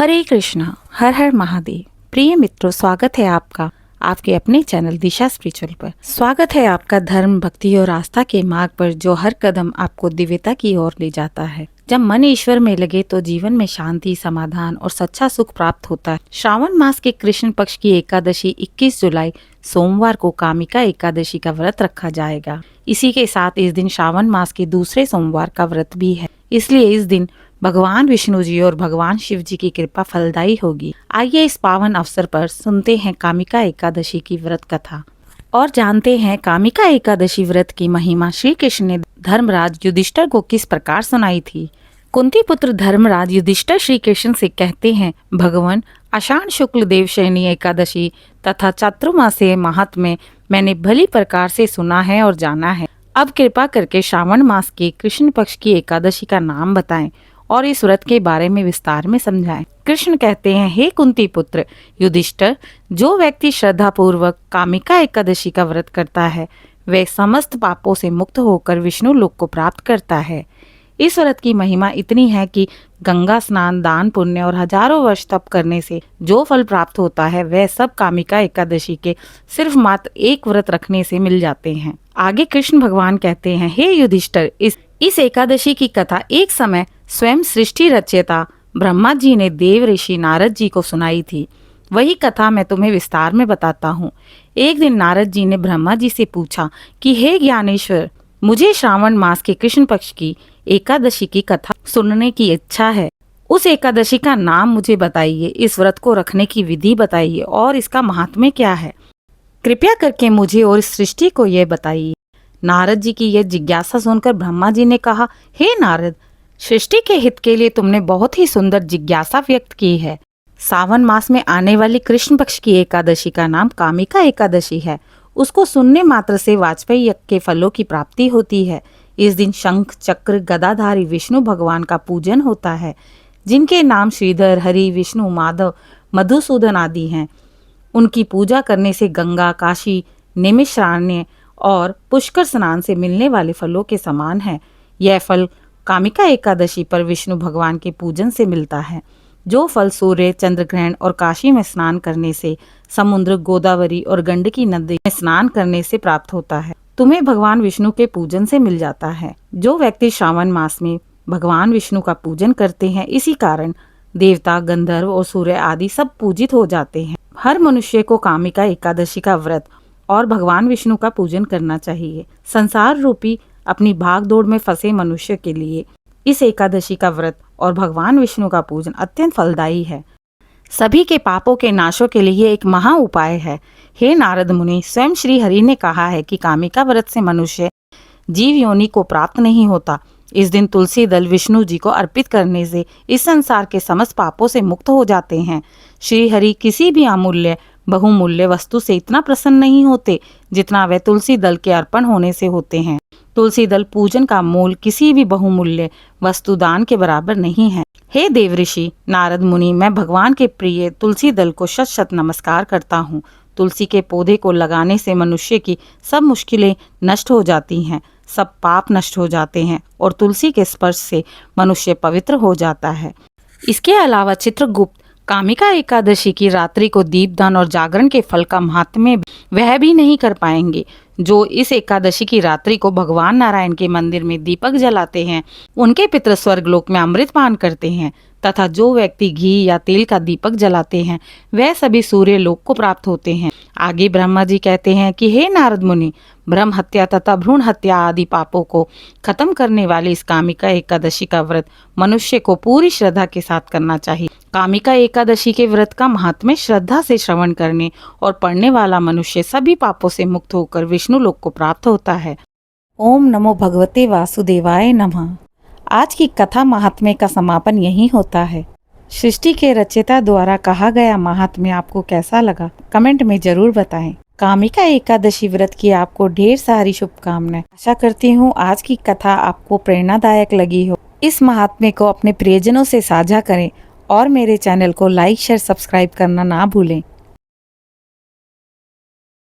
हरे कृष्णा, हर हर महादेव। प्रिय मित्रों, स्वागत है आपका आपके अपने चैनल दिशा स्पिरिचुअल पर। स्वागत है आपका धर्म, भक्ति और आस्था के मार्ग पर, जो हर कदम आपको दिव्यता की ओर ले जाता है। जब मन ईश्वर में लगे तो जीवन में शांति, समाधान और सच्चा सुख प्राप्त होता है। श्रावण मास के कृष्ण पक्ष की एकादशी 21 जुलाई सोमवार को कामिका एकादशी का व्रत रखा जाएगा। इसी के साथ इस दिन श्रावण मास के दूसरे सोमवार का व्रत भी है, इसलिए इस दिन भगवान विष्णु जी और भगवान शिव जी की कृपा फलदायी होगी। आइए इस पावन अवसर पर सुनते हैं कामिका एकादशी की व्रत कथा और जानते हैं कामिका एकादशी व्रत की महिमा श्री कृष्ण ने धर्मराज युधिष्ठिर को किस प्रकार सुनाई थी। कुंती पुत्र धर्मराज युधिष्ठिर श्री कृष्ण से कहते हैं, भगवान आषाढ़ शुक्ल देवशयनी एकादशी तथा चातुर्मास्य महात्म्य मैंने भली प्रकार से सुना है और जाना है। अब कृपा करके श्रावण मास के कृष्ण पक्ष की एकादशी का नाम बताएं और इस व्रत के बारे में विस्तार में समझाएं। कृष्ण कहते हैं, हे कुंती पुत्र युधिष्ठिर, जो व्यक्ति श्रद्धा पूर्वक कामिका एकादशी का व्रत करता है वह समस्त पापों से मुक्त होकर विष्णु लोक को प्राप्त करता है। इस व्रत की महिमा इतनी है कि गंगा स्नान, दान पुण्य और हजारों वर्ष तप करने से जो फल प्राप्त होता है वह सब कामिका एकादशी के सिर्फ मात्र एक व्रत रखने से मिल जाते हैं। आगे कृष्ण भगवान कहते हैं, हे युधिष्ठिर, इस एकादशी की कथा एक समय स्वयं सृष्टि रचयिता ब्रह्मा जी ने देव ऋषि नारद जी को सुनाई थी। वही कथा मैं तुम्हें विस्तार में बताता हूँ। एक दिन नारद जी ने ब्रह्मा जी से पूछा कि हे ज्ञानेश्वर, मुझे श्रावण मास के कृष्ण पक्ष की एकादशी की कथा सुनने की इच्छा है। उस एकादशी का नाम मुझे बताइए, इस व्रत को रखने की विधि बताइए और इसका महात्म्य क्या है। कृपया करके मुझे और इस सृष्टि को यह बताइए। नारद जी की यह जिज्ञासा सुनकर ब्रह्मा जी ने कहा, हे नारद, सृष्टि के हित के लिए तुमने बहुत ही सुंदर जिज्ञासा व्यक्त की है। सावन मास में आने वाली कृष्ण पक्ष की एकादशी का नाम कामिका एकादशी है। उसको सुनने मात्र से वाजपेयी यज्ञ के फलों की प्राप्ति होती है। इस दिन शंख, चक्र, गदाधारी विष्णु भगवान का पूजन होता है, जिनके नाम श्रीधर, हरि, विष्णु, माधव, मधुसूदन आदि हैं। उनकी पूजा करने से गंगा, काशी, नैमिषारण्य और पुष्कर स्नान से मिलने वाले फलों के समान है। यह फल कामिका एकादशी पर विष्णु भगवान के पूजन से मिलता है। जो फल सूर्य, चंद्र ग्रहण और काशी में स्नान करने से, समुद्र, गोदावरी और गंडकी नदी में स्नान करने से प्राप्त होता है, तुम्हें भगवान विष्णु के पूजन से मिल जाता है। जो व्यक्ति श्रावण मास में भगवान विष्णु का पूजन करते हैं, इसी कारण देवता, गंधर्व और सूर्य आदि सब पूजित हो जाते हैं। हर मनुष्य को कामिका एकादशी का व्रत और भगवान विष्णु का पूजन करना चाहिए। संसार रूपी अपनी भाग दौड़ में फंसे मनुष्य के लिए इस एकादशी का व्रत और भगवान विष्णु का पूजन अत्यंत फलदायी है। सभी के पापों के नाशों के लिए एक महा उपाय है। हे नारद मुनि, स्वयं श्री हरि ने कहा है कि कामिका व्रत से मनुष्य जीव योनि को प्राप्त नहीं होता। इस दिन तुलसी दल विष्णु जी को अर्पित करने से इस संसार के समस्त पापों से मुक्त हो जाते हैं। श्री हरि किसी भी अमूल्य बहुमूल्य वस्तु से इतना प्रसन्न नहीं होते जितना वह तुलसी दल के अर्पण होने से होते हैं। तुलसी दल पूजन का मूल किसी भी बहुमूल्य वस्तु दान के बराबर नहीं है। हे देव ऋषि नारद मुनि, मैं भगवान के प्रिय तुलसी दल को शत शत नमस्कार करता हूँ। तुलसी के पौधे को लगाने से मनुष्य की सब मुश्किलें नष्ट हो जाती हैं, सब पाप नष्ट हो जाते हैं और तुलसी के स्पर्श से मनुष्य पवित्र हो जाता है। इसके अलावा चित्रगुप्त कामिका एकादशी की रात्रि को दीपदान और जागरण के फल का महात्म्य वह भी नहीं कर पाएंगे। जो इस एकादशी की रात्रि को भगवान नारायण के मंदिर में दीपक जलाते हैं, उनके पितृ स्वर्गलोक में अमृत पान करते हैं, तथा जो व्यक्ति घी या तेल का दीपक जलाते हैं वह सभी सूर्य लोक को प्राप्त होते हैं। आगे ब्रह्मा जी कहते हैं कि हे नारद मुनि, ब्रह्म हत्या तथा भ्रूण हत्या आदि पापों को खत्म करने वाली इस कामिका एकादशी का व्रत मनुष्य को पूरी श्रद्धा के साथ करना चाहिए। कामिका एकादशी के व्रत का महात्म्य श्रद्धा से श्रवण करने और पढ़ने वाला मनुष्य सभी पापों से मुक्त होकर विष्णु लोक को प्राप्त होता है। ओम नमो भगवते वासुदेवाय नमः। आज की कथा महात्म्य का समापन यहीं होता है। सृष्टि के रचयिता द्वारा कहा गया महात्म्य आपको कैसा लगा, कमेंट में जरूर बताएं। कामिका एकादशी व्रत की आपको ढेर सारी शुभकामनाएं। आशा करती हूँ आज की कथा आपको प्रेरणादायक लगी हो। इस महात्म्य को अपने प्रियजनों से साझा करें और मेरे चैनल को लाइक, शेयर, सब्सक्राइब करना ना भूलें।